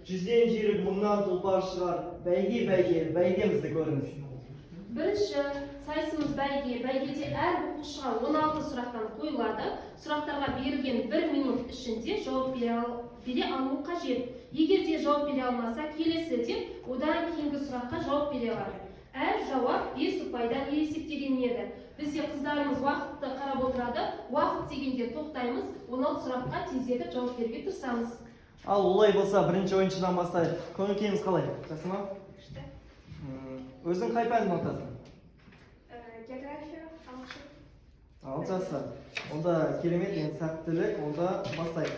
жүзден жүйрік мыңнан тұлпар шығар. Бәйгемізді көріңіз. Бірінші сайысымыз бәйге. Бәйгеде әр оқушыға 16 сұрақтан қойылады. Сұрақтарға берілген 1 минут ішінде жауап бере алу қажет. Егер де жауап бере алмаса, келесі деп одан кейінгі сұраққа жауап бере алады. Әр жауап 5 ұпайдан есептелінеді. Бізде қыздарымыз уақытты қарап отырады. Уақыт дегенде тоқтаймыз, 16 сұраққа тездетіп жауап беруге тырысамыз. Ал олай болса, бірінші ойыншыдан бастайық. Көңіл-күйіңіз қалай? Жақсы ма? Өзің қай пәнді ұнатасың? География, ағылшын. Ал жақсы. Онда керемет, енді сәттілік, онда бастайық.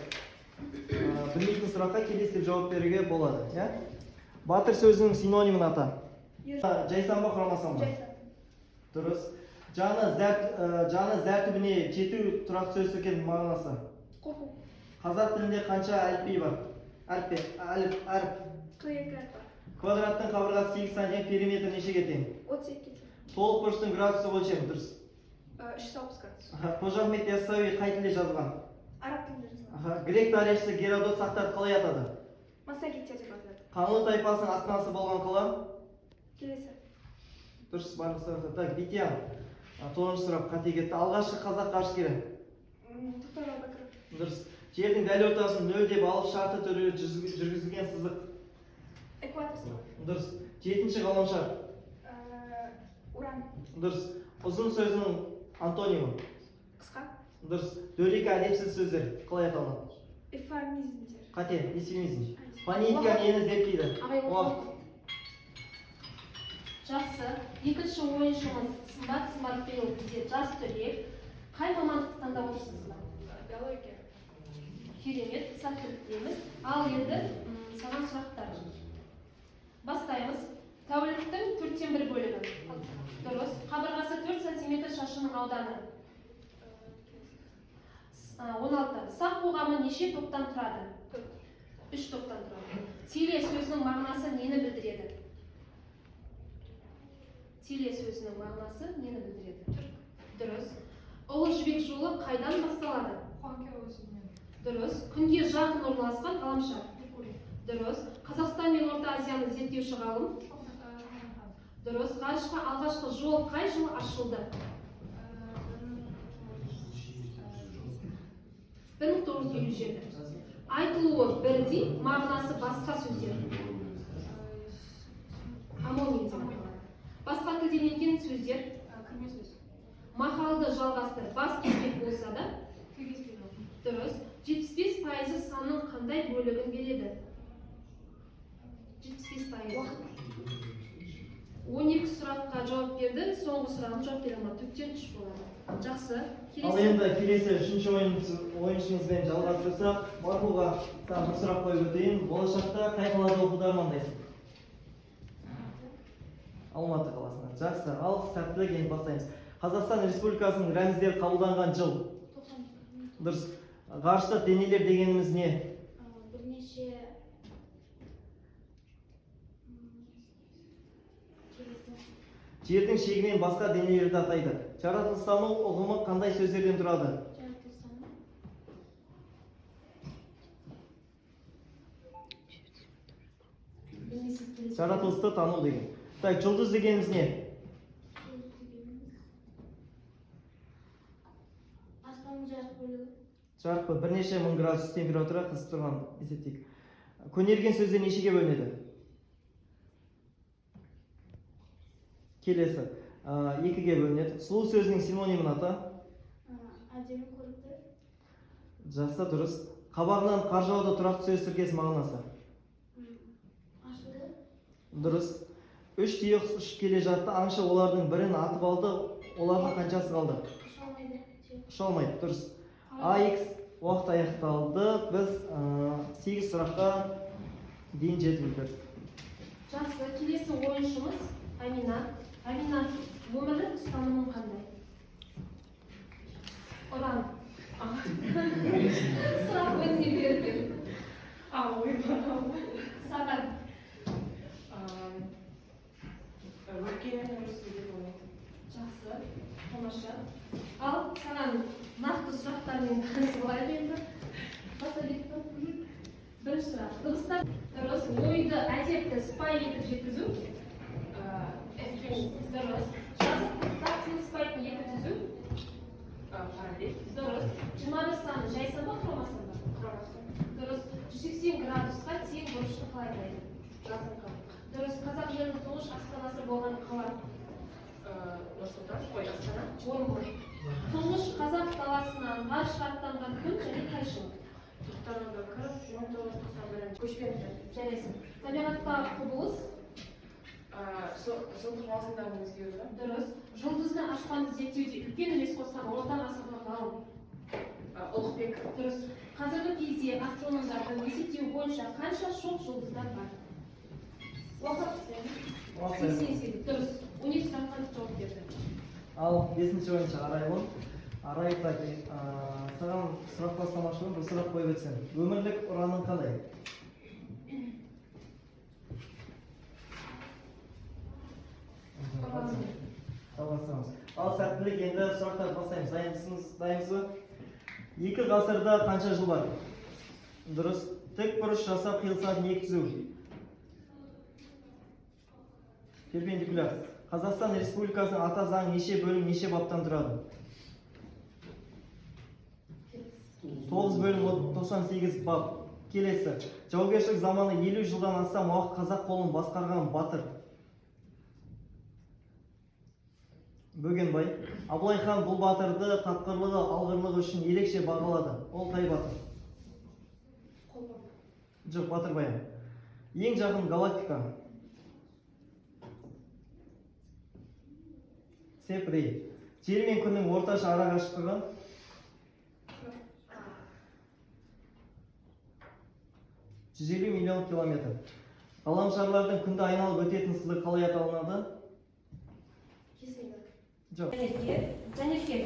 Білмейтін сұраққа келесі жауап беруге болады, иә? Батыр сөзінің синонимін ата. Жайсан ба, құрамасан ба? Жайсан. Дұрыс. Жаны зәр түбіне жету тұрақ сөз екен мағынасы. Қорқу. Қазақ тілінде қанша әліпби бар? Әріп. Квадраттың қабырғасы 8 сантиметр, периметр нешеге тең? 32. Толық бұрыштың градусы өлшемі, дұрыс. 360 градус. Қожа Ахмет Яссауи қай тілде жазған? Араб тілінде жазылған. Грек тарихшысы Геродот сақтарды қалай атады? Массагетия деп аталады. Қаңлы тайпасының астанасы болған қала? Келесі. Дұрыс, барлық сұрақтар. Так, Битиян. 9-шы сұрақ қате кетті. Алғашқы қазақ ғарышкері? Тоқтар Әубәкіров. Дұрыс. Жердің дәл ортасын 0 деп алып шарты түрі жүргізілген сызық? Экватор сызығы. Дұрыс. 7-ші ғаламшар? Уран. Дұрыс. Ұзын сөзінің антонимі? Қысқа. Дұрыс. Дөрекі әдепсіз сөздер қалай аталады? Эвфемизмдер. Қате, эвфемизм. Фонетика нені зерттейді? Уақыт. Жақсы. Екінші ойыншымыз Сымбат Сымбатбекұлы бізде жас түлек. Қай мамандықты таңдап отырсыздар? Биология. Керемет, сәттілік дейміз. Ал енді саған сұрақтар. Бастаймыз. Тәуліктің 1/4 бөлігі. Дұрыс. Қабырғасы 4 см шашының ауданы. 16. Сақ қоғамы неше топтан тұрады? 3 топтан тұрады. Теле сөзінің мағынасы нені білдіреді? Теле сөзінің мағынасы нені білдіреді? Дұрыс. Ұлы жібек жолы қайдан басталады? Хуанке өзінен. Дұрыс. Күнге жақын орналасқан ғаламшар? Дұрыс. Қазақстан мен Орта Азияны зерттеуші ғалым? Дұрыс. Ғарышқа алғашқы жол қай жылы ашылды? 1957. Айтылуы бірдей, мағынасы басқа сөздер. Амоним деп аталады. Басқа тілден енген сөздер. Кірме сөз. Мақалды жалғастыр, бас кеспек болса да. Кіргеспек. Дұрыс. 75% санның қандай бөлігін береді? 75%. 12 сұраққа жауап берді, соңғы сұрағын жауап бере алмады. 4-тен 3 болады. Жақсы. Ал енді келесі үшінші ойыншымызбен жалғастырсақ, Марфуға бір сұрақ қойып өтейін. Болашақта қай қалада оқуды армандайсың? Алматы қаласында. Жақсы. Ал сәттілік енді бастаймыз. Қазақстан Республикасының рәміздері қабылданған жыл? Дұрыс. Ғарыштық денелер дегеніміз не? Бірнеше Жердің шегінен басқа денелерді атайды. Жаратылыстану ұғымы қандай сөздерден тұрады? Жаратылысты тану деген. Так, жұлдыз дегеніміз не? аспанның жарық бөлігі. Жарық бірнеше мың градус температура қысып тұрған есептейік. Көнерген сөздер нешеге бөлінеді? Келесі. 2-ге бөлінеді. Сұлу сөзінің синонимін ата? Әдемі, көрікті. Жақсы, дұрыс. Қабағынан қар жауды тұрақты сөз тіркесі мағынасы? Ашылды. Дұрыс. 3 түйе ұшып келе жатты, аңшы олардың бірін атып алды, олардың қаншасы қалды? Ұша алмайды, дұрыс. AX уақыт аяқталды. Біз 8 сұраққа дейін жетіп үлгердік. Жақсы. Келесі ойыншымыз Амина. Амина, өмірлік ұстанымың қандай? Ұран. Сұрақ өзіне беріп. Саған. Жақсы. Тамаша. Ал саған нақты сұрақтармен танысып алайық енді. Бірінші сұрақ. Дыбыстар Дұрыс. Ойды әдепті сыпайы етіп жеткізу. Дұрыс. Жазықтықта қиылыспайтын етіп түзу. Дұрыс. 21 саны жайсан ба, құрамасан ба? Дұрыс. 180 градусқа тең бұрышты қалай атайды? Дұрыс. Қазақ жерінің тұңғыш астанасы болған қала. Орынбор. Тұңғыш қазақ даласынан ғарышқа аттанған күн және қай жыл? Жарайсың. Табиғаттағы құбылыс. Дұрыс. Жұлдызды аспанды зерттеуде үлкен үлес қосқан орта ғасырлық ғалым. Ұлықбек. Дұрыс. Қазіргі кезде астрономдардың есептеуі бойынша қанша шоқ жұлдыздар бар? Уақыт 88. Дұрыс. 12 сұраққа жауап берді. Ал 5-ші ойыншы Арайлым. Арай, саған сұрақ бастамашылығын бір сұрақ қойып өтсем. Өмірлік ұраның қандай? Жалғастырамыз. Ал сәттілік, енді сұрақтар бастаймыз. Дайынсыз ба? 2 ғасырда қанша жыл бар? Дұрыс. Тік бұрыш жасап қиылысатын екі түзу. Перпендикуляр. Қазақстан Республикасының ата заңы неше бөлім, неше баптан тұрады? 9 бөлім 98 бап. Келесі. Жаугершілік заманы 50 жылдан астам уақыт қазақ қолын басқарған батыр. Бөгенбай. Абылай хан бұл батырды тапқырлығы, алғырлығы үшін ерекше бағалады. Ол қай батыр? Жоқ, Батыр Баян. Ең жақын галактика. Сепрей. Жер мен күннің орташа ара қашықтығы? 150 миллион километр. Ғаламшарлардың күнді айналып өтетін сызық қалай аталынады? Жоқ. Жәнеке,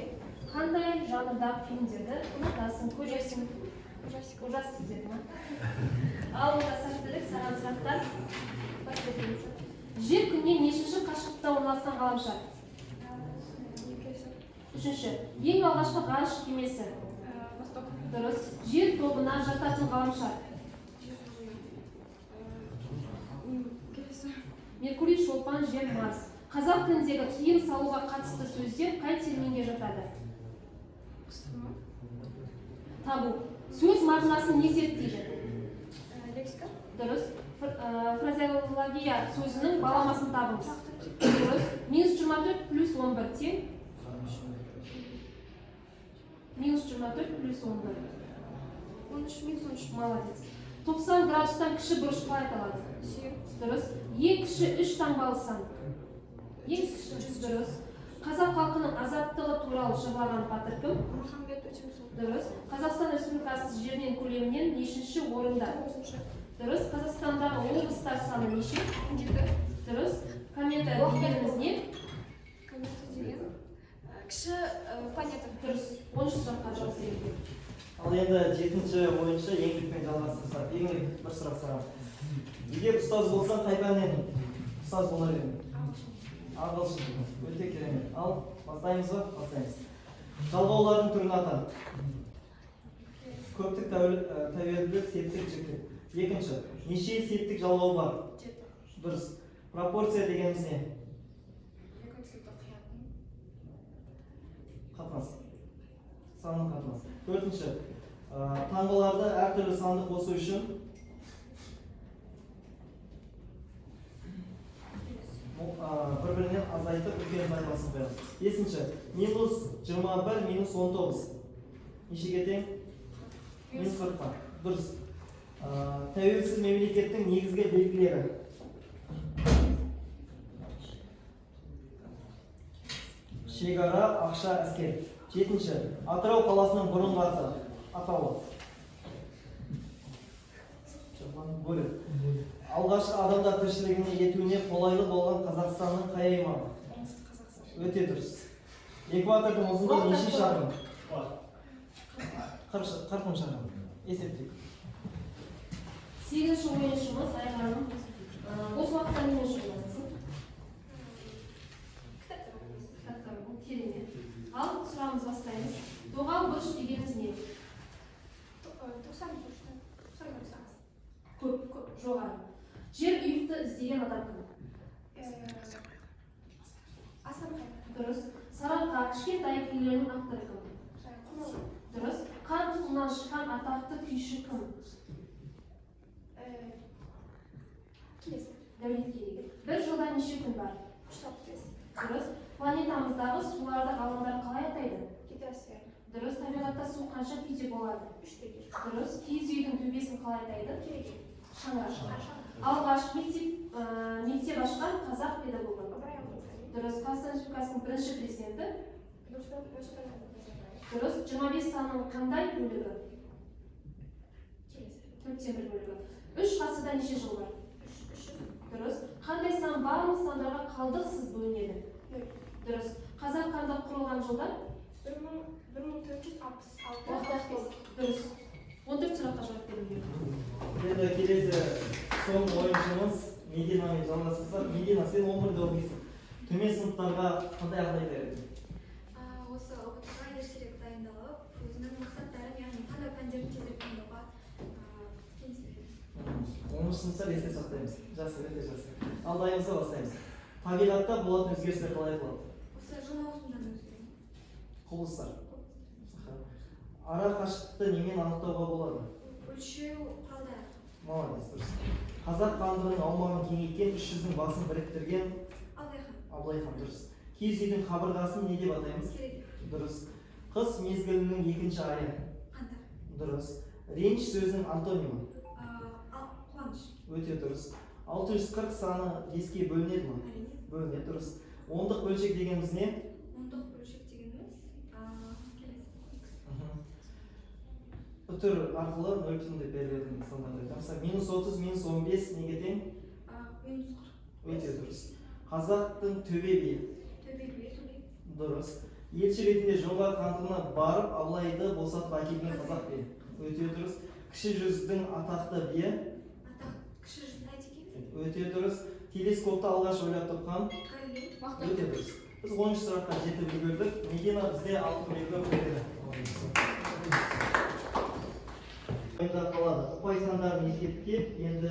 қандай жанрдағы фильмдерді ұнатасың, көресің? Ужас деді ма? Ал онда сәттілік, саған сұрақтар. Жер күннен нешінші қашықтықта орналасқан ғаламшар? 3-ші. Ең алғашқы ғарыш кемесі? Дұрыс. Жер тобына жататын ғаламшар? Меркурий, Шолпан, Жер, Марс. Қазақ тіліндегі киім салуға қатысты сөздер қай терминге жатады? Табу. Сөз мағынасын не зерттейді? Лексика. Дұрыс. Фразеология сөзінің баламасын табыңыз. Дұрыс. -24 плюс 11 тең? -24 плюс 11. 13. Молодец. 90 градустан кіші бұрыш қалай аталады? Дұрыс. Ең кіші 3 таңбалы сан? Ең кіші. Дұрыс. Қазақ халқының азаттығы туралы жырлаған батыр кім? Дұрыс. Қазақстан Республикасы жерінен көлемінен нешінші орында? Дұрыс. Қазақстандағы облыстар саны неше? Дұрыс. Комета дегеніміз не? Кіші планета. Дұрыс. 13 сұраққа жауап берді. Ал енді 7-ші ойыншы еңбекпен жалғастырса, ең бір сұрақ саған. Егер ұстаз болсаң, қай пәннен ұстаз болар едің? Ағылшын. Өте керемет. Ал бастаймыз ба? Бастаймыз. Жалғаулардың түрін ата. Көптік, тәуелділік, септік, жіктік. Екінші. Неше септік жалғау бар? Дұрыс. Пропорция дегеніміз не? Қатынас. Санның қатынас. Төртінші. Таңбаларды әртүрлі санды қосу үшін бір-бірінен азайтып үлкен таңбасын қоямыз. Бесінші. -21 -19. Нешеге тең? -40. Дұрыс. Тәуелсіз мемлекеттің негізгі белгілері. Шекара, ақша, әскер. Жетінші. Атырау қаласының бұрынғы аты. Атауы. Бөлік. Алғашқы адамдар тіршілігіне етуіне қолайлы болған Қазақстанның қай аймағы? Өте дұрыс. Экватордың ұзындығы неше шақырым? 40 шақырым. Есептейік. 8-ші ойыншымыз Айғаным. Осы уақытта немен шұғылданасың? Керемет. Ал сұрағымыз бастаймыз. Доғал бұрыш дегеніміз не? Тоқсан бұрыштан. Көп, жоғары. Жер үйікті іздеген адам кім? Асанхан. Дұрыс. Сарыарқа кішкентай күйлерінің авторы кім? Құмал. Дұрыс. Қан тұқымынан шыққан атақты күйші кім? Келесі. Дәулет Керейге. Bir жылда неше күн бар? 365. Дұрыс. Планетамыздағы суларды ғалымдар қалай атайды? Гидросфера. Дұрыс. Табиғатта су қанша күйде болады? 3'te 1. Дұрыс. Киіз үйдің төбесін қалай атайды? Кереге. Шаңырақ. Алғаш мектеп ашқан қазақ педагогы. Ыбырай Алтынсарин. Дұрыс. Қазақстан Республикасының бірінші президенті. Нұрсұлтан Назарбаев. Дұрыс. 25 санының қандай бөлігі? Келесі. 4-те 1 бөлігі. 3 ғасырда неше жыл бар? 300. Дұрыс. Қандай сан барлық сандарға қалдықсыз бөлінеді? 0. Дұрыс. Қазақ хандығы құрылған жылдар? 1466. Дұрыс. 14 сұраққа жауап беріңдер. Енді келесі соңғы ойыншымыз Мединамен жалғастырсақ, Медина, сен өмірде оқисың. Төмен сыныптарға қандай ағдай береді? Осы ұбт-ға ертерек дайындалып, өзінің мақсаттарын, яғни қандай пәндерді тезірек таңдауға кеңес береді. 10 сыныптар есте сақтаймыз. Жақсы, өте жақсы. Алдайымызды бастаймыз. Табиғатта болатын өзгерістер қалай болады? Осы жыл маусымынан өзгереді. Құбылыстар. Ара қашықтықты немен анықтауға болады? Өлшеу құралдары. Молодец, дұрыс. Қазақ хандығының аумағын кеңейткен 300-дің басын біріктірген Абылайхан. Абылайхан, дұрыс. Киіз үйдің қабырғасын не деп атаймыз? Кереге. Дұрыс. Қыс мезгілінің екінші айы. Қаңтар. Дұрыс. Реніш сөзінің антонимі. Қуаныш. Өте дұрыс. 640 саны беске бөлінеді ме? Әрине. Бөлінеді, дұрыс. Ондық бөлшек дегеніміз не? Ондық бөлшек дегеніміз келесі. Үтір арқылы 0 бүтін деп берілетін сандар. Мысалы, -30, -15 неге тең? -40. Өте дұрыс. Қазақтың төбе биі. Төбе бие, төбе. Дұрыс. Елші ретінде жоңғар хандығына барып, Абылайды босатып әкелген қазақ биі. Өте дұрыс. Кіші жүздің атақты биі. Атақ кіші жүздің Әйтеке. Өте дұрыс. Телескопты алғаш ойлап тапқан. Галилей. Өте дұрыс. Біз 10 сұраққа жетіп үлгердік. Медина бізде алтын белгі қойды. Ойында қалады. Ұпай сандарын есептеп, енді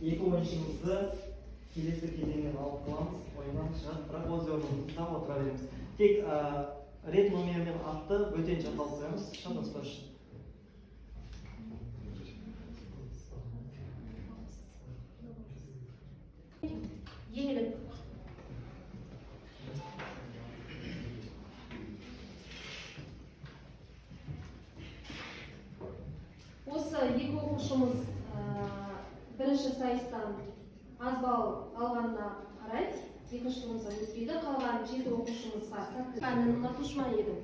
екі ойыншымызды келесі кезеңнен алып қаламыз. Ойыннан шығып, бірақ өз орнымызда отыра береміз. Тек рет номермен атты бөтенше қалып қоямыз. Шабыстар үшін. Еңлік. Осы екі оқушымыз бірінші сайыстан аз балл алғанына қарай екінші турымызға өтпейді. Қалған 7 оқушымызға сәттілігін ұнатушы ма едің?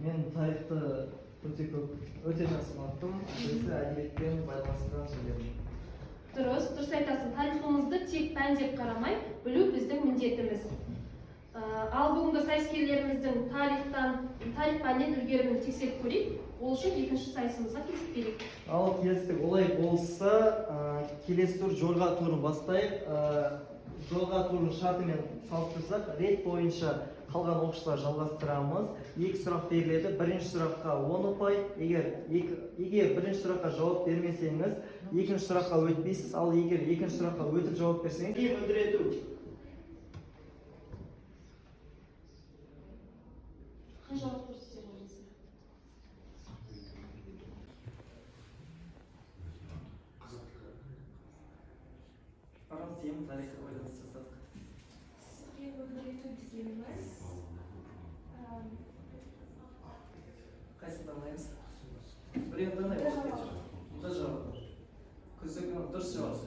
Мен тарихты өте жақсы ұнаттым. Әсіресе әдебиетпен байланысқан сөйледім. Дұрыс айтасың. Тарихымызды тек пән деп қарамай, білу біздің міндетіміз. Ал бүгінгі сайыскерлеріміздің тарих пәнінен үлгерімін тексеріп көрейік. Ол үшін екінші сайысымызға кесіп берейік. Ал келістік. Олай болса, келесі тур жорға турын бастайық. Жорға турын шартымен салыстырсақ, рет бойынша қалған оқушылар жалғастырамыз. 2 сұрақ беріледі. Бірінші сұраққа 10 ұпай. Егер бірінші сұраққа жауап бермесеңіз, екінші сұраққа өтпейсіз. Ал егер екінші сұраққа өтіп жауап берсеңіз, мөлдірету. Қай жауап көрсетер өзіңіз? Арам тем тарихқа байланысты жасадық. Сізге мөлдірету дегеніміз Қайсысын таңдаймыз? Біреуін таңдаймыз. Бір жауап. Күздік дұрыс жауап.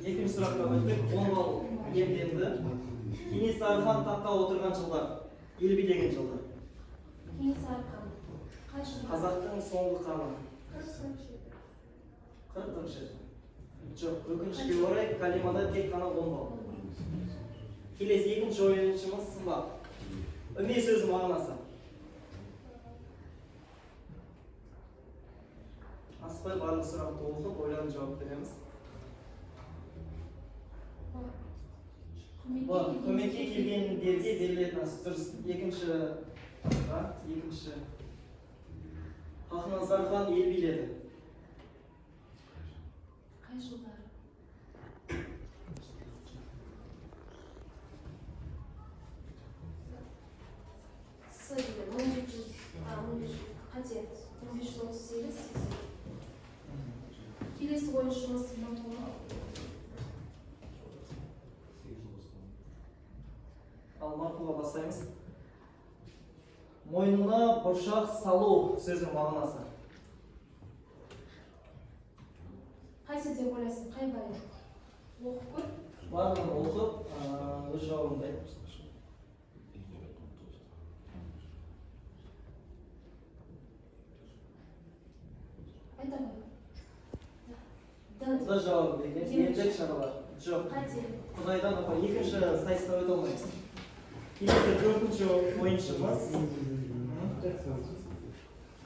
Екінші сұраққа өттік. 10 балл иемденді. Кенесары хан таққа отырған жылдар. Ел билеген жылдар. Кенесары хан. Қай жылы? Қазақтың соңғы ханы. 40. 47. Жоқ, өкінішке орай калимада тек қана 10 балл. Келесі екінші ойыншымыз Сымбат. Үме сөзі мағынасы. Аспай барлық сұрақты оқып, ойланып жауап береміз. Көмекке келгендерге берілетін дұрыс. Екінші Хақназар хан ел биледі. Қай жылдары? С деген 1700, қате, 1538, 80. Келесі ойыншымыз Ал Марфуға бастаймыз. Мойнына бұршақ салу сөзінің мағынасы. қайсы деп ойлайсың? Қай вариант? Оқып көр. Барлығын оқып, өз жауабыңды айт. Айта ғой. Құда жауабы берген, емдік шаралар. Жоқ. Қате. Құдайдан апа, екінші сайысқа өте алмайсыз. Келесі төртінші ойыншымыз.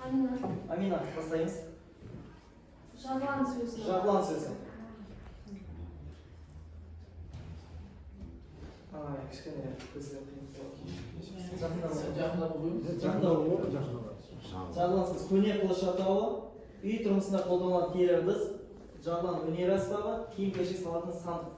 Амина. Амина, бастаймыз. Жағлан сөзі. Жағлан сөзі. Кішкене көзге Жағлан сөз көне қылыш атауы, үй тұрмысында қолданылатын киер ыдыс, жағлан өнер аспабы, киім кешек салатын сандық.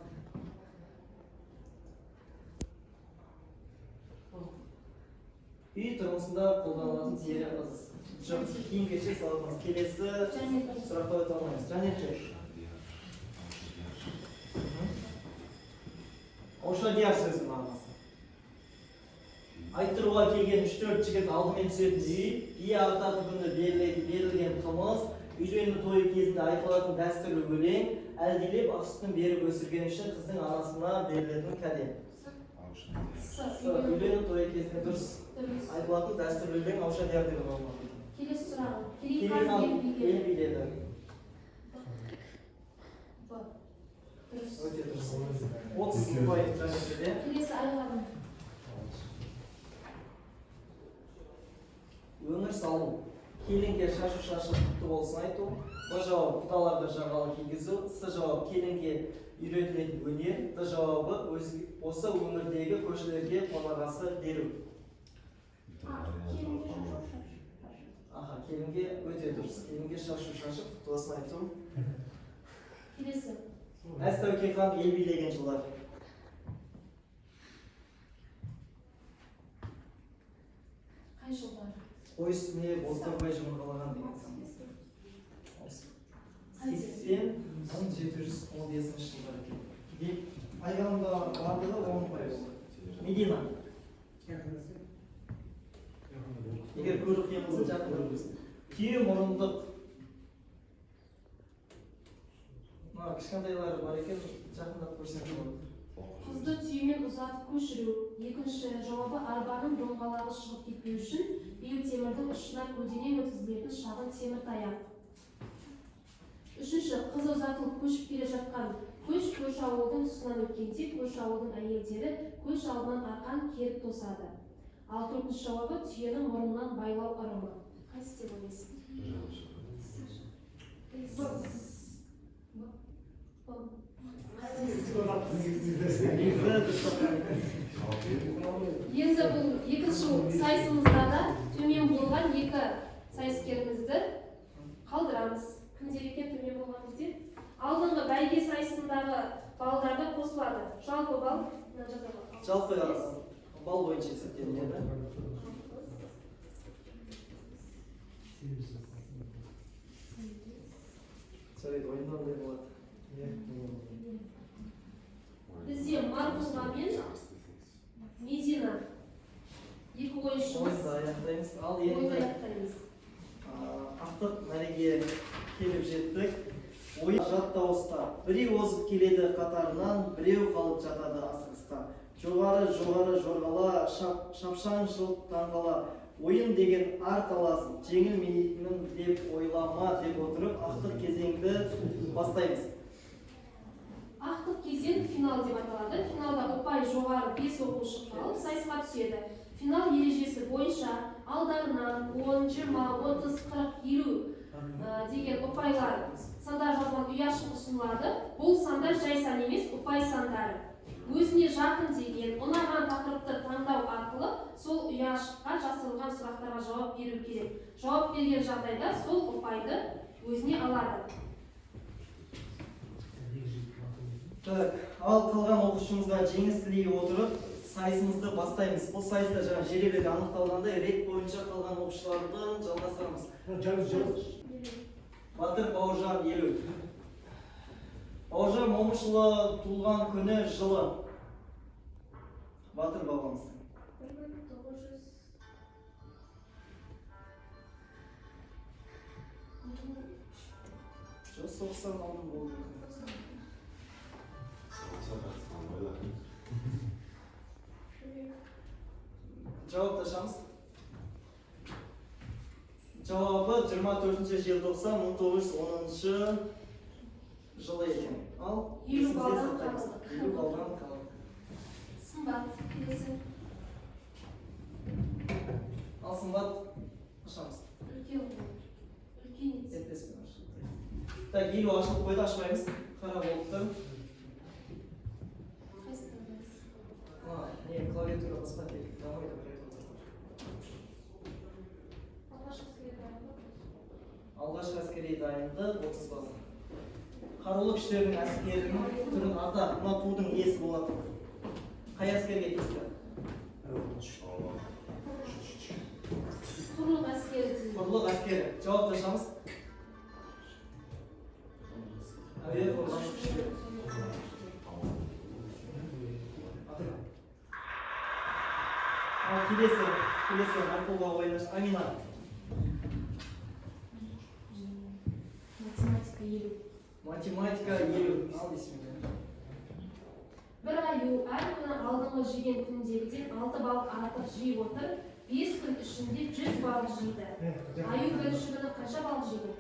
Үй тұрмысында қолданылатын киер ыдыс. Жоқ, киім кешек салатын. Келесі сұраққа өте алмаймыз. Және Ошадияр сөзі мағынасы. Айттыруға келген 3-4 жігіт алдымен түсетін үй ағытатын күнді берілген қымыз, үйлену тойы кезінде айтылатын дәстүрлі өлең, әлдилеп ақ сүтін беріп өсірген үшін қыздың анасына берілетін кәде. Үйлену тойы кезінде дұрыс айтылатын дәстүрлі өлең Ошадияр деп аталады. Келесі сұрағым. Керей хан ел биледі. Өте дұрыс. 30 пайыз және де. Келесі айғағым. Өңір салу. Келінге шашу шашып құтты болсын айту. Б жауап құдаларды жағалы кигізу. С жауап келінге үйретілетін өнер. Д жауабы осы өңірдегі көшелерге қонағасы беру. Келінге өте дұрыс. Келінге шашу шашып құтты болсын айту. Келесі. Әз Тәуке хан ел билеген жылдар. Қай жылдары? Ой үстіне боздырбай жұмырғалаған деген сан. 80-1715 жылдар екен. Айғанымда барлығы 10 пайыз. Медина. Егер көріп қиын болса жақын көріңіз. Түйе мұрындық. Кішкентайлары бар екен, жақындап көрсем болады. Қызды түйемен ұзатып көшіру. Екінші жауабы арбаның доңғалағы шығып кетпеу үшін бел темірдің ұшына көлденең өткізілетін шағын темір таяқ. Үшінші, қыз ұзатылып көшіп келе жатқан көш ауылдың тұсынан өткенде көш ауылдың әйелдері көш алдынан арқан керіп тосады. Ал төртінші жауабы түйенің мұрнынан байлау ырымы. Қайсы деп ойлайсың? Енді бұл екінші сайысымызда да төмен болған екі сайыскерімізді қалдырамыз. Кімдер екен төмен болған кезде? Алдыңғы бәйге сайысындағы балдарды қосылады. Жалпы бал жалпы бал бойынша есептелінеді. Жарайды, ойындағандай болады. Бізде Марфуға мен Медина екі ойыншымыз аяқтаймыз. Ал ойын енді аяқтаймыз. ақтық мәреге келіп жеттік. Ойын жат дауыста. Біреу озып келеді қатарынан, біреу қалып жатады асығыста. Жоғары жорғала, шапшаң жылт таңғала. Ойын деген арт аласың, жеңілмеймін деп ойлама деп отырып, ақтық кезеңді бастаймыз. Ақтық кезең финал деп аталады. Финалда ұпай жоғары 5 оқушы қалып сайысқа түседі. Финал ережесі бойынша алдарынан 10, 20, 30, 40, 50 деген ұпайлар сандар жазған ұяшық ұсынылады. Бұл сандар жай сан емес, ұпай сандары. Өзіне жақын деген ұнаған тақырыпты таңдау арқылы сол ұяшыққа жасырылған сұрақтарға жауап беру керек. Жауап берген жағдайда сол ұпайды өзіне алады. Так, ал қалған оқушымызға жеңіс тілей отырып, сайысымызды бастаймыз. Бұл сайыста жаңа жеребеде анықталғандай рет бойынша қалған оқушылардан жалғастырамыз. Батыр Бауыржан Елу. Бауыржан Момышұлы туылған күні жылы. Батыр бабамыз. 90 алдын болды. Жауапташамыз. Жауабы 24 желтоқсан 1910 жылы екен. Ал 50 балдан қалды. 50 балдан қалды. Сымбат, келесі. Ал Сымбат ашамыз. Үлкен ет. Етпеспен ашып. Так, 50 ашылып қойды, ашпаймыз. Қара болыпты. Не, клавиатура баспа керек. Давай, алғашқы әскери дайындық 30 бала. Қарулы күштердің әскерінің түрін ата, мына тудың иесі болады. Қай әскерге тиісті? Құрлық әскері. Құрлық әскері. Жауапташамыз. Әуе қорғаныс күштері. Ал келесі ақылға ойнаш. Амина. Математика 50. Математика 50. Ал дейсің. Бір аю әр күні алдыңғы жеген күндегіден 6 балық артық жиып отыр, 5 күн ішінде 100 балық жейді. Аю бірінші күні қанша балық жейді?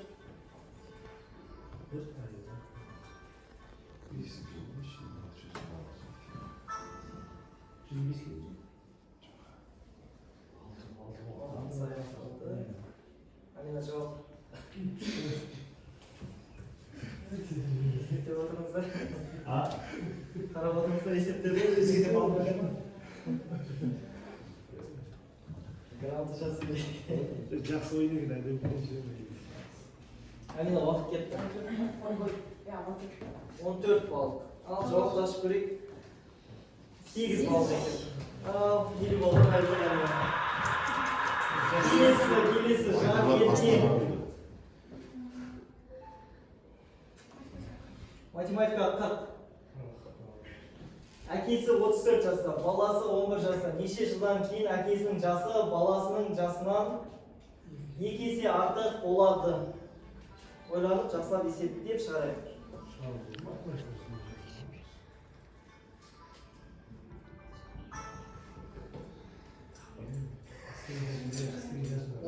Амина жауап. Есептеп отырыңыздар. Қарап отырыңыздар, есептеді. Өзгеде балмаған. Гранты жазу керек. Жақсы ойнайды, әдем бірінші. Амина уақыт кетті. 14 балық. Ал жауапташып көрейік. 8 балық екен. Ал 50 балық қайда Амина. Келесі жан ертең. Математика 40. Әкесі 34 жаста, баласы 11 жаста. Неше жылдан кейін әкесінің жасы баласының жасынан 2 есе артық болады. Ойланып, жақсылап есептеп шығарайық.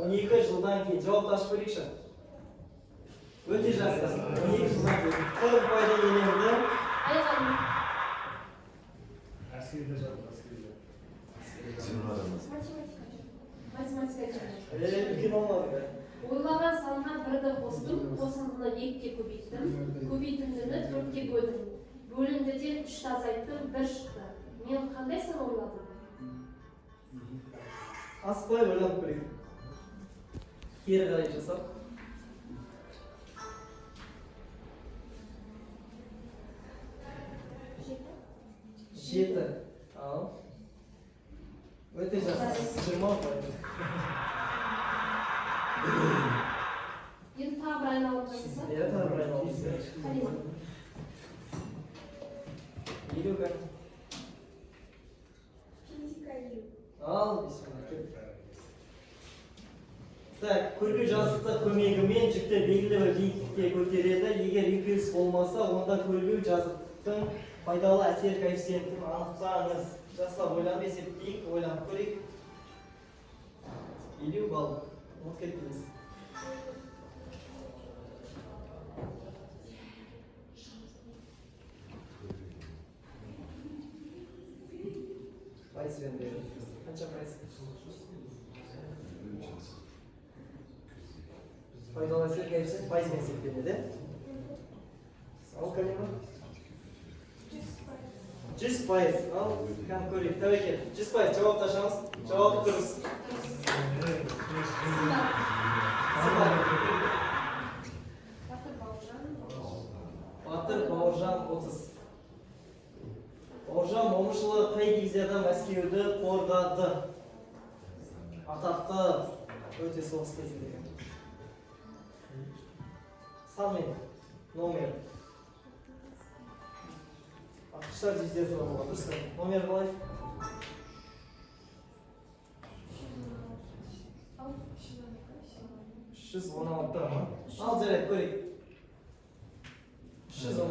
Он 12 жылдан кейін жауапташып көрейікші. Өте жақсы. 12 жылдан кейін. Қыр пайда еленді. Айқын. Әскерде жатыр, әскерде. Математика. Үлкен olmadı. Ойлаған санға бірді қостым, қосындыны 2-ке көбейттім, көбейтіндіні 4-ке бөлдім. Бөліндіден 3 азайттым, 1 шықты. Мен қандай сан ойладым? Асықпай ойланып көрейік. Кері қарай жасап. 7. Ал. Өте жақсы. 20 пайда. Енді тағы бір айналып жатса? Иә, тағы бір айналып жатса. Қарина. 50 кән. Физика 50. Ал, бисмилlah. Так, көрпе жастық көмегімен жүкті белгілі бір биіктікке көтереді. Егер екеуіс болмаса, онда көрпе жастықтың пайдалы әсер коэффициентін анықтаңыз. Жасап ойланып есептейік, ойланып көрейік. 50 балл. Ұмыт кетпеңіз. Пайызбен береді. Қанша пайыз? Пайдалы әсер коэффициент пайызбен есептеледі. Ал Калима? 100 пайыз. Ал кәм көрейік. Тәуекел. 100 пайыз. Жауапташамыз. Жауап дұрыс. Батыр Бауыржан. Батыр Бауыржан 30. Атақты өте соғыс кезінде. Самый номер. Ақша дезидесі бар болған. Дұрыс. Номер қалай? 316 ма? Ал жарайды, көрейік. 316.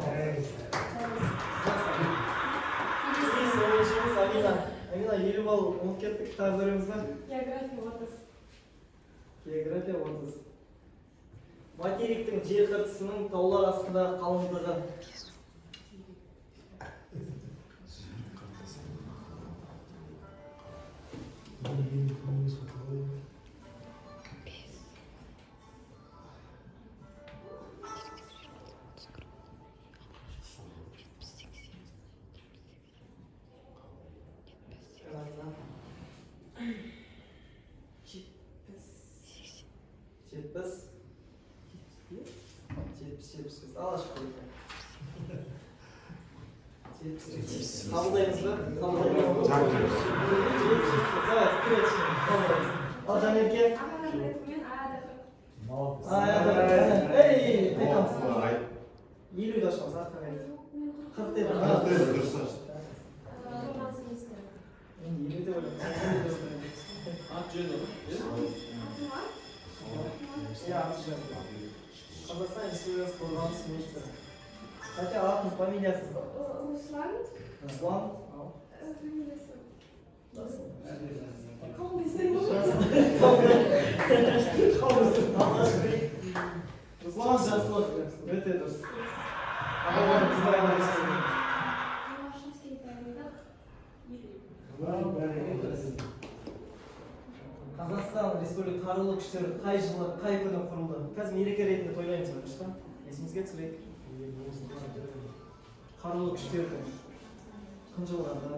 Oyuncuğumuz Amina. Amina 50 bal unut kettik. Tağ bölümümüz var. География 30. География 30. Материктің жер қыртысының таулар астындағы қалыңдығы. Жетпіс. Алаш қойды. Қабылдаймыз ба? Қабылдаймыз. Ал Жанерке. Мен аяда. Аяда. Ей, қайтамыз. 50 да шығамыз, артқа қайт. 40 деді. Енді 50 де ойлаймын. Ат жөні. Я аты жөні. Қазақстан Республикасы қорғаныс министрі. Хотя атын поменясыз ба? Руслан. Руслан. Фамилиясы. Руслан Жасылов. Өте дұрыс. Қазақстан Республика қарулы күштері қай жылы, қай күні құрылды? Қазір мереке ретінде тойлаймыз ба, дұрыс па? Есімізге түсірейік. Қарулы күштерді күн жылдарда.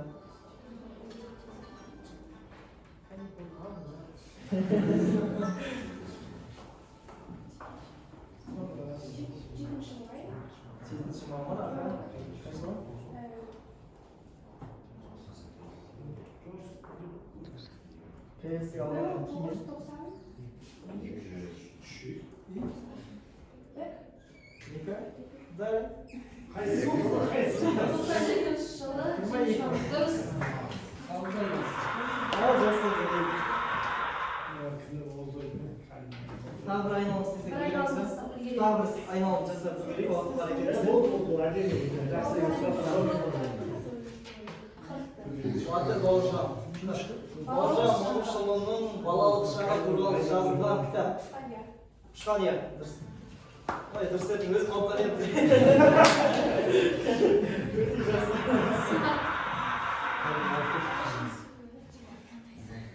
Жетінші мамыр, аға. Қай жылы? Пейістік алғаннан кейін. Екі? Да. Hayır. 97 жылы дұрыс. Ал жасыл. Тағы бір айналым істесек келеміз ба? Тағы бір айналым жасап келейік, уақыт бар екен. Батыр Бауыржан. Бауыржан Момышұлының балалық шағы туралы жазылған кітап. Ұшқан ер. Дұрыс. Ой, дұрыс етін өз қауыптар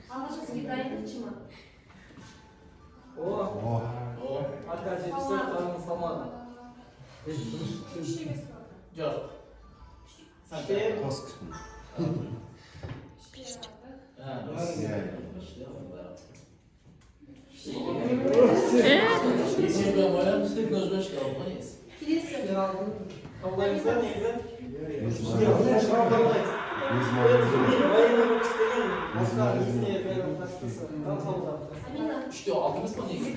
Алғашқы сізге дайындықшы ма? О, арка 74 тағының салмағы. Жоқ. Штем. Келесі. Қабылдаймыз ба, негізі? Амина. Үште алдыңыз ба негізі?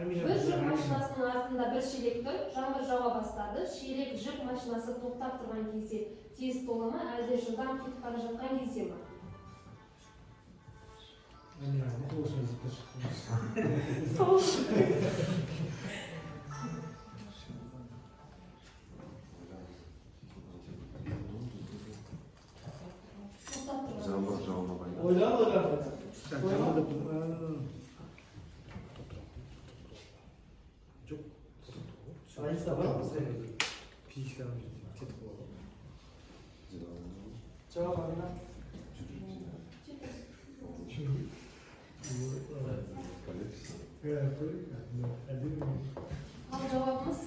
Бір жүк машинасының артында бір шелек тұр, жаңбыр жауа бастады. Шелек жүк машинасы тоқтап тұрған кезде тез тола ма, әлде жылдам кетіп бара жатқан кезде ма? Ayısa var mı? Cevap Amina. Al cevabımız.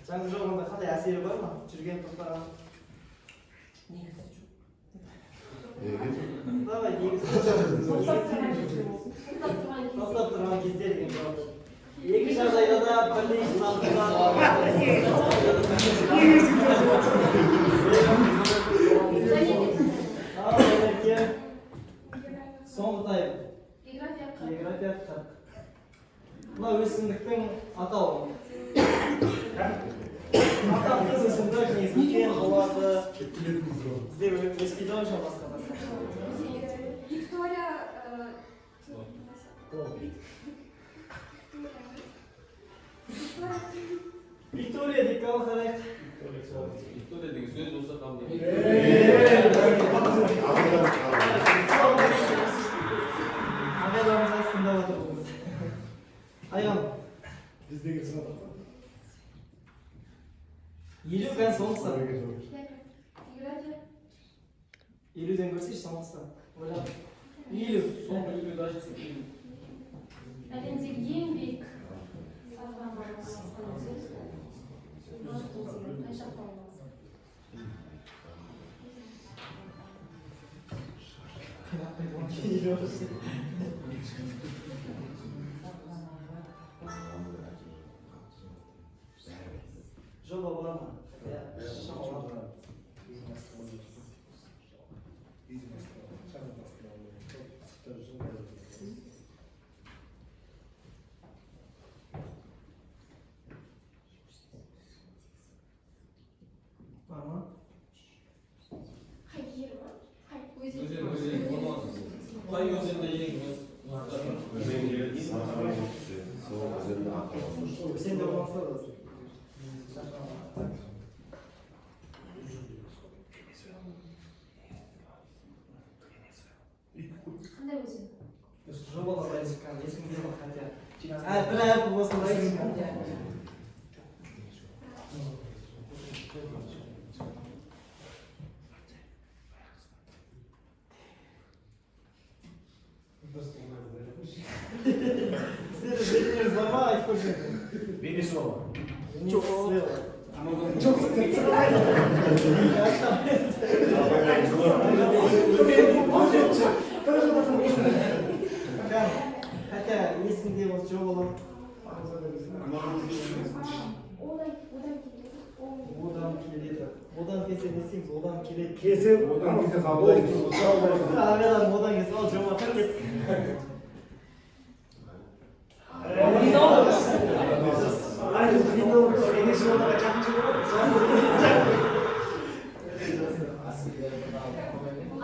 Жаңғы жолында қандай әсері бар ма? Жүрген тоқтаған. Давай, негізі. Тоқтап тұрған кезде. Тоқтап тұрған кезде деген жауап. Екі жағдайда да бірдей жылдамдықта. Ал Айнеке, соңғы тайм. География География 40. Мына өсімдіктің атауы. Атақты өсімдік несімен болады. Бізде өспейді ғой басқа басқа. Виктория Виктория деп кого қарайық? Виктория деген сөз болса там не? Ағайламыз астында отырмыз. Айғам, Біздегі сынақ. 50 пән соңғысы. география 50-ден көрсейші соңғысы. Ойлап. 50. Соңғы үйге даже сен. әлемдегі ең биік қай жақта орналасқан? Жоба бар ма? Var mı? қай жері ма? қай Өзен болмaz. Қай өзенде ең Sen de olmazsa da. қандай өзен? Жобалар дайын шыққан, есімде бар хотя. Bir ayak болсын дайын шыққан. Сіздерде белгілеріңіз бар ма? Айтып көрсеңіздер. Венесуэла. Çok Хотя есімде осы жобалар. Одан келеді. Одан келсе не істейміз? Одан келеді. Кесіп, одан келсе қабылдайды. Ағайладым, одан келсе ал жоба қырмет.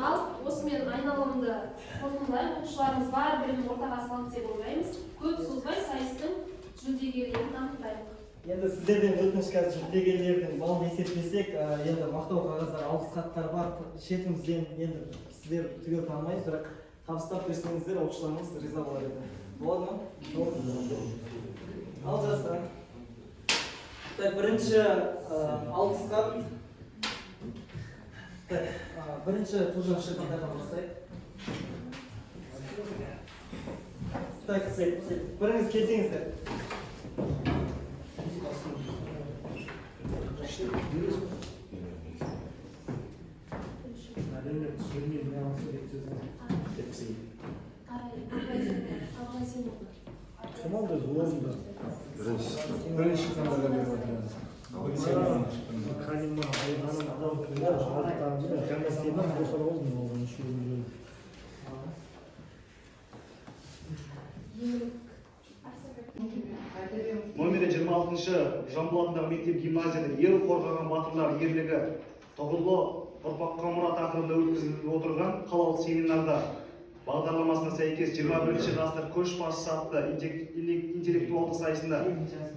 Ал осымен айналымды қорытындылайық. Оқушыларымыз бар білім ортаға салды деп ойлаймыз. Көп созбай сайыстың жүлдегерлерін анықтайық. Енді сіздерден өтініш қазір жүлдегерлердің балын есептесек, енді мақтау қағаздар, алғыс хаттар бар. Шетімізден енді сіздер түгел танымайсыз, бірақ табыстап берсеңіздер оқушыларымыз риза болар еді. Болады ма? Ал жаса. Так, бірінші алғыс хат. Так, бірінші Тұржан Шербатайдан бастайық. Так, біріңіз келсеңіздер. Команда злобна. Бірінші команда Канима, Айғаным, адам күнде жауаптарымды кәместейден қосар болдым оған үшеуін Номері 26-шы Жамбыл атындағы мектеп гимназияда ел қорғаған батырлар ерлігі тұғырлы ұрпаққа мұра тақырыбында өткізіліп отырған қалалық семинарда бағдарламасына сәйкес 21-ші ғасыр көшбасшысы атты интеллектуалды сайысында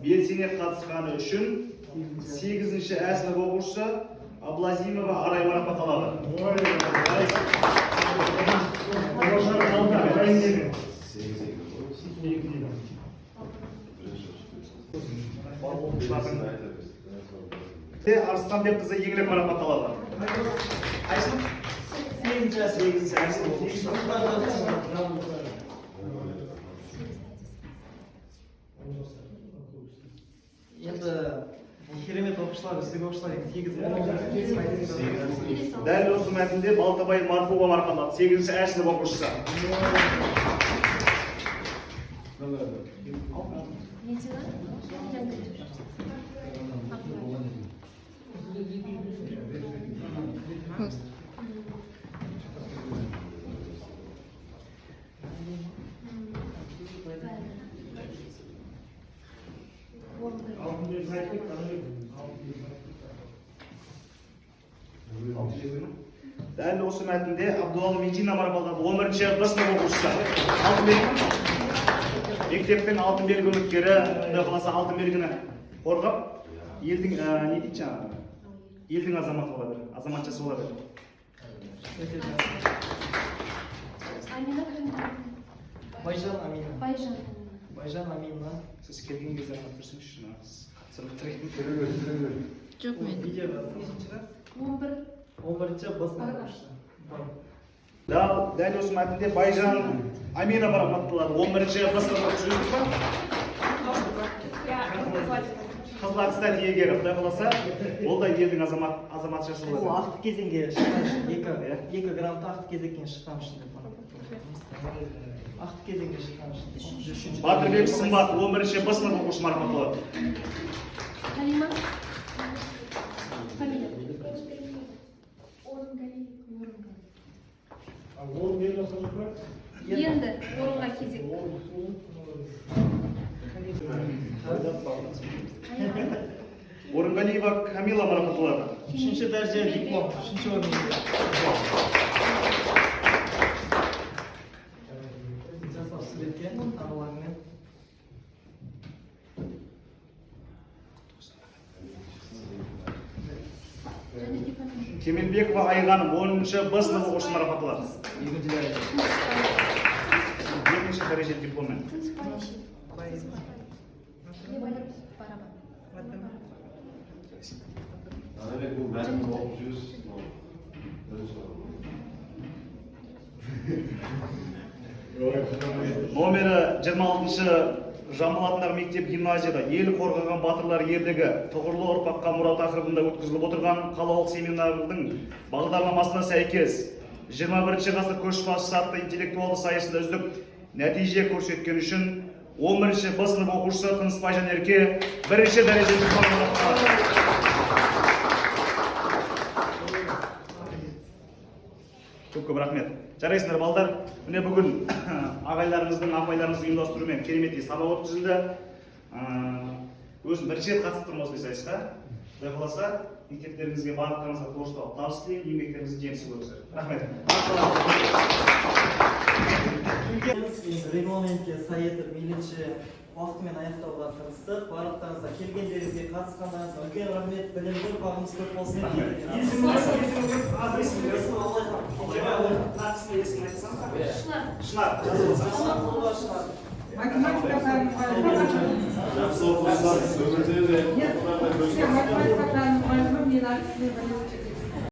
белсене қатысқаны үшін 8-ші А сынып оқушысы Аблазимова Арай марапатталады. Арыстанбек қызы еңіреп марапатталады. Айсың? 8-ші А сынып оқушысы. Енді керемет оқушылар, үздік оқушылар 8 Дәл осы мәтінде Балтабай Марфуға марапатталады. 8-ші А сынып оқушысы. Медицина? Алтын белгі айтып, Дәл осы мәтінде Абдуал Медина марапатталды 11-ші Б сынып оқушысы. Алтын белгі. Мектептің алтын белгі үміткері, құдай қаласа алтын белгіні қорғап, елдің не дейді жаңағы? Елдің азаматы бола бер, азаматшасы бола бер. Амина Камина. Байжан Амина. Байжан. Байжан Амина. Сіз келген кезде түсірсеңізші, қатысып тұрайын. Жоқ мен. Видеоға нешінші раз? 11. 11-ші Б сынып оқушысы. Дәл осы мәтінде Байжан Амина марапатталды 11-ші Б сынып оқушысы. Қызыл аттестат иегері, құдай қаласа, ол да елдің азаматшасы Бұл болады. ақтық кезеңге шыққан үшін, екі грантты ақтық кезеңге шыққан үшін деп марапатталды. Ақтық кезеңге шыққан үшін. Батырбек Сымбат 11-ші Б сынып оқушысы марапатталды. Халима. Фамилия. Орынғали. Ол белгі қажет бар? Енді орынға кезек. Орынғалиева Камила марапатталды. Үшінші дәрежелі диплом, үшінші орын. Жасап суретке ағалармен. Кемелбекова Айғаным 10-ші Б сынып оқушысы марапатталды. Екінші дәреже. Екінші дәрежелі дипломмен. Номері 26-шы Жамбыл атындағы мектеп гимназияда ел қорғаған батырлар ерлігі тұғырлы ұрпаққа мұра тақырыбында өткізіліп отырған қалалық семинардың бағдарламасына сәйкес 21-ші ғасыр көшбасшысы атты интеллектуалды сайысында үздік нәтиже көрсеткен үшін 11-ші Б сынып оқушысы Тынысбай Жанерке 1-ші дәрежелі марапатталды. Көп рахмет. Жарайсыңдар балдар. Міне бүгін ағайларыңыздың, апайларыңыздың ұйымдастыруымен кереметтей сабақ өткізілді. Өзім бірінші рет қатысып тұрмын осындай сайысқа. Құдай қаласа, мектептеріңізге барлықтарыңызға творчестволық табыс тілеймін, еңбектеріңіздің жемісі болсын. Рахмет. Регламентке сай етіп мейлінше уақытымен аяқтауға тырыстық. Барлықтарыңызға келгендеріңізге қатысқандарыңызға үлкен рахмет. Білімді ұрпағымыз көп болсын. Шынар, Математика пәнінің мұғалімі.